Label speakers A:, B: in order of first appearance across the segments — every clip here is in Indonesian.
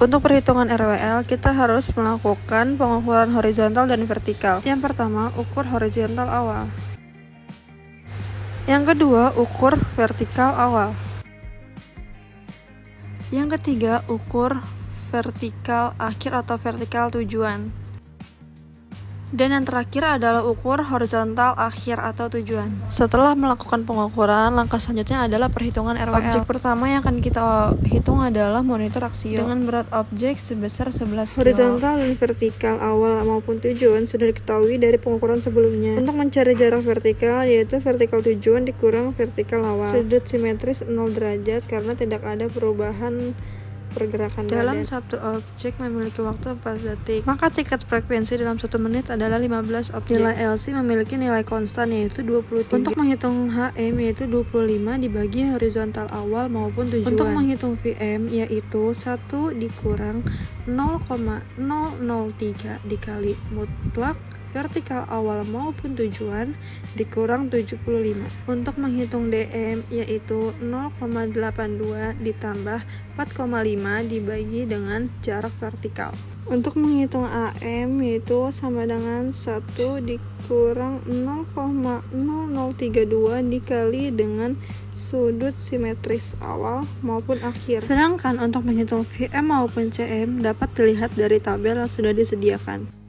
A: Untuk perhitungan RWL, kita harus melakukan pengukuran horizontal dan vertikal. Yang pertama, ukur horizontal awal. Yang kedua, ukur vertikal awal. Yang ketiga, ukur vertikal akhir atau vertikal tujuan. Dan yang terakhir adalah ukur horizontal akhir atau tujuan. Setelah melakukan pengukuran, langkah selanjutnya adalah perhitungan RWL. Objek pertama yang akan kita hitung adalah monitor aksio dengan berat objek sebesar 11 kg. Horizontal dan vertikal awal maupun tujuan sudah diketahui dari pengukuran sebelumnya. Untuk mencari jarak vertikal, yaitu vertikal tujuan dikurang vertikal awal. Sudut simetris 0 derajat karena tidak ada perubahan pergerakan dalam badan. Satu objek memiliki waktu 4 detik, maka tingkat frekuensi dalam 1 menit adalah 15 objek. Nilai LC memiliki nilai konstan yaitu 23. Untuk menghitung HM yaitu 25 dibagi horizontal awal maupun tujuan. Untuk menghitung VM yaitu 1 dikurang 0,003 dikali mutlak vertikal awal maupun tujuan dikurang 75. Untuk menghitung DM yaitu 0,82 ditambah 4,5 dibagi dengan jarak vertikal. Untuk menghitung AM yaitu sama dengan 1 dikurang 0,0032 dikali dengan sudut simetris awal maupun akhir. Sedangkan untuk menghitung VM maupun CM dapat dilihat dari tabel yang sudah disediakan.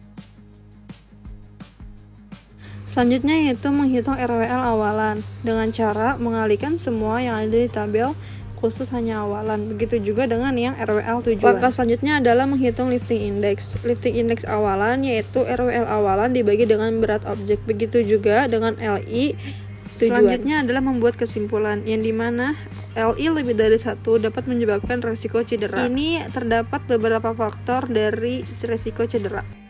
A: Selanjutnya yaitu menghitung RWL awalan dengan cara mengalihkan semua yang ada di tabel khusus hanya awalan. Begitu juga dengan yang RWL tujuan. Langkah selanjutnya adalah menghitung lifting index. Lifting index awalan yaitu RWL awalan dibagi dengan berat objek. Begitu juga dengan LI tujuan. Selanjutnya adalah membuat kesimpulan yang dimana LI lebih dari 1 dapat menyebabkan resiko cedera. Ini terdapat beberapa faktor dari resiko cedera.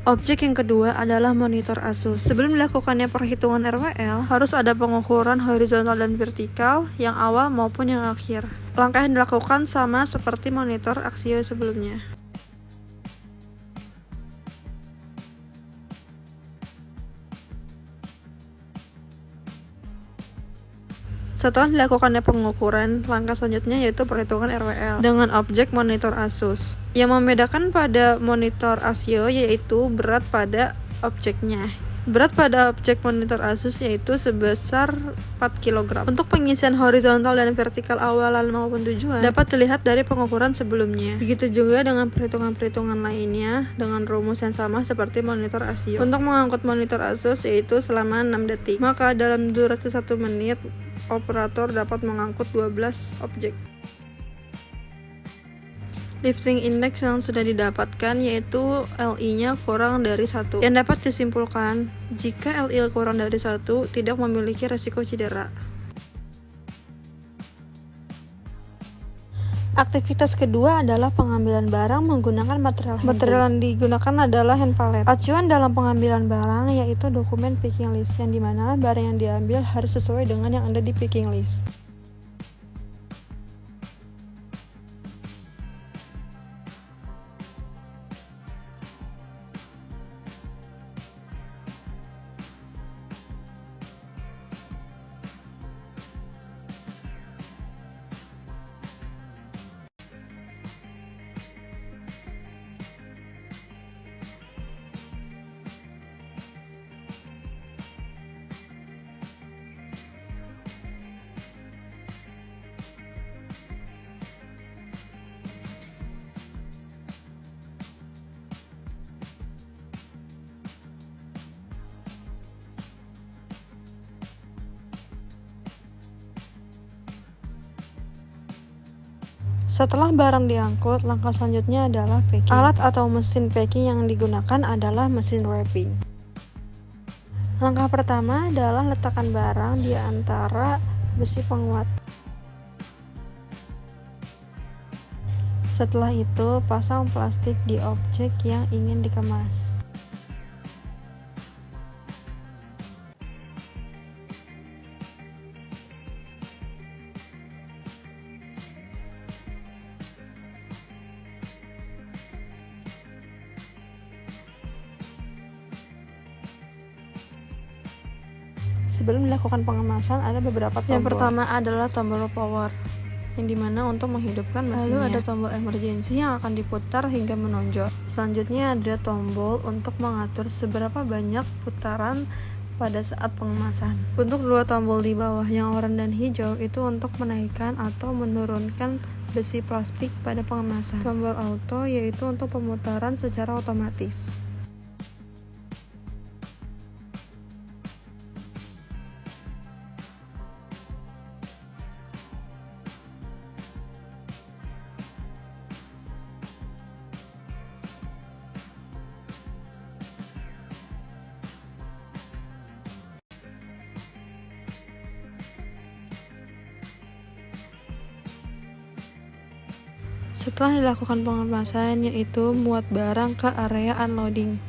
A: Objek yang kedua adalah monitor ASUS. Sebelum dilakukannya perhitungan RWL, harus ada pengukuran horizontal dan vertikal yang awal maupun yang akhir. Langkah yang dilakukan sama seperti monitor aksio sebelumnya. Setelah dilakukannya pengukuran, langkah selanjutnya yaitu perhitungan RWL dengan objek monitor ASUS. Yang membedakan pada monitor ASIO yaitu berat pada objeknya. Berat pada objek monitor ASUS yaitu sebesar 4 kg. Untuk pengisian horizontal dan vertikal awalan maupun tujuan dapat dilihat dari pengukuran sebelumnya. Begitu juga dengan perhitungan-perhitungan lainnya dengan rumus yang sama seperti monitor ASIO. Untuk mengangkut monitor ASUS yaitu selama 6 detik, maka dalam durasi 1 menit operator dapat mengangkut 12 objek. Lifting index yang sudah didapatkan yaitu LI-nya kurang dari 1. Yang dapat disimpulkan, jika LI kurang dari 1 tidak memiliki resiko cedera. Aktivitas kedua adalah pengambilan barang menggunakan material handling. Material yang digunakan adalah hand pallet. Acuan dalam pengambilan barang yaitu dokumen packing list, yang dimana barang yang diambil harus sesuai dengan yang ada di packing list. Setelah barang diangkut, langkah selanjutnya adalah packing. Alat atau mesin packing yang digunakan adalah mesin wrapping. Langkah pertama adalah letakkan barang di antara besi penguat. Setelah itu, pasang plastik di objek yang ingin dikemas. Sebelum dilakukan pengemasan ada beberapa tombol. Yang pertama adalah tombol power. yang dimana untuk menghidupkan mesinnya. Lalu ada tombol emergency yang akan diputar hingga menonjol. Selanjutnya ada tombol untuk mengatur seberapa banyak putaran pada saat pengemasan. Untuk dua tombol di bawah yang oranye dan hijau itu untuk menaikkan atau menurunkan besi plastik pada pengemasan. Tombol auto yaitu untuk pemutaran secara otomatis. Setelah dilakukan pengemasan, yaitu muat barang ke area unloading.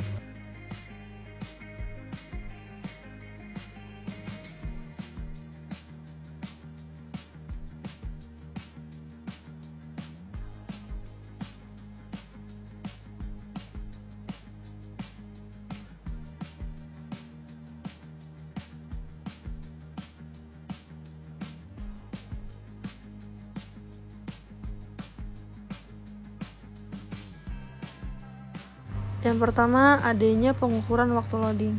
A: Yang pertama, adanya pengukuran waktu loading.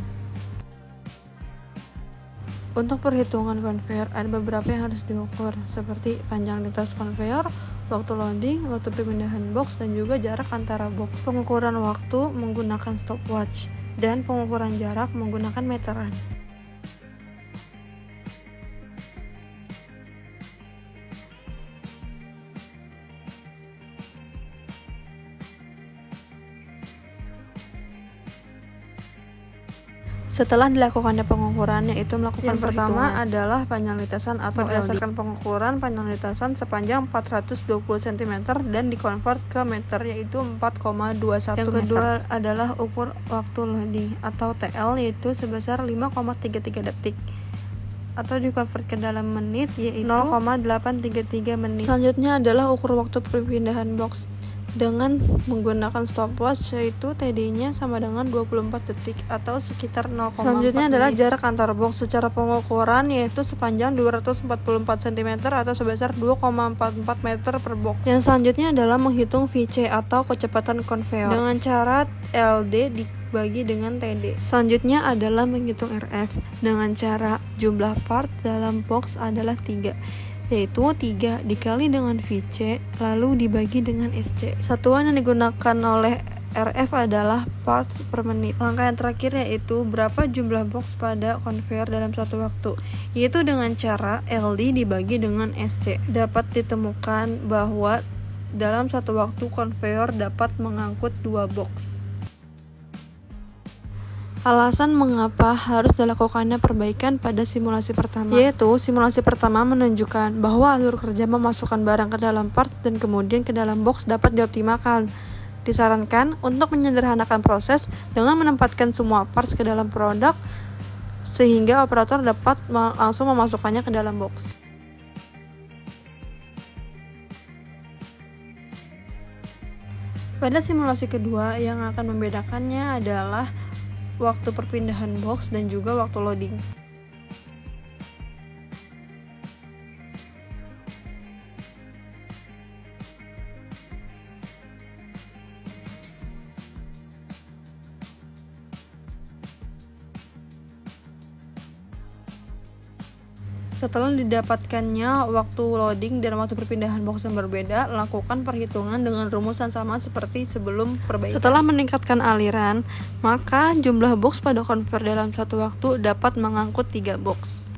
A: Untuk perhitungan konveyor, ada beberapa yang harus diukur, seperti panjang lintas konveyor, waktu loading, waktu perpindahan box, dan juga jarak antara box. Pengukuran waktu menggunakan stopwatch, dan pengukuran jarak menggunakan meteran. Setelah dilakukannya pengukuran, yaitu melakukan yang pertama adalah panjang lintasan atau berdasarkan pengukuran panjang lintasan sepanjang 420 cm dan dikonvert ke meter, yaitu 4,21 meter. Yang kedua adalah ukur waktu loading atau TL, yaitu sebesar 5,33 detik atau dikonvert ke dalam menit, yaitu 0,833 menit. Selanjutnya adalah ukur waktu perpindahan box dengan menggunakan stopwatch, yaitu TD-nya sama dengan 24 detik atau sekitar 0,4 Selanjutnya adalah jarak antar box secara pengukuran, yaitu sepanjang 244 cm atau sebesar 2,44 meter per box. Yang selanjutnya adalah menghitung VC atau kecepatan konveyor dengan cara LD dibagi dengan TD. Selanjutnya adalah menghitung RF dengan cara jumlah part dalam box adalah 3, yaitu 3 dikali dengan VC lalu dibagi dengan SC. Satuan yang digunakan oleh RF adalah parts per menit. Langkah yang terakhir yaitu berapa jumlah box pada konveyor dalam suatu waktu, yaitu dengan cara LD dibagi dengan SC. Dapat ditemukan bahwa dalam suatu waktu konveyor dapat mengangkut 2 box. Alasan mengapa harus dilakukannya perbaikan pada simulasi pertama, yaitu simulasi pertama menunjukkan bahwa alur kerja memasukkan barang ke dalam parts dan kemudian ke dalam box dapat dioptimalkan. Disarankan untuk menyederhanakan proses dengan menempatkan semua parts ke dalam produk sehingga operator dapat langsung memasukkannya ke dalam box. Pada simulasi kedua, yang akan membedakannya adalah waktu perpindahan box dan juga waktu loading. Setelah didapatkannya waktu loading dan waktu perpindahan box yang berbeda, lakukan perhitungan dengan rumusan sama seperti sebelum perbaikan. Setelah meningkatkan aliran, maka jumlah box pada konveyor dalam satu waktu dapat mengangkut 3 box.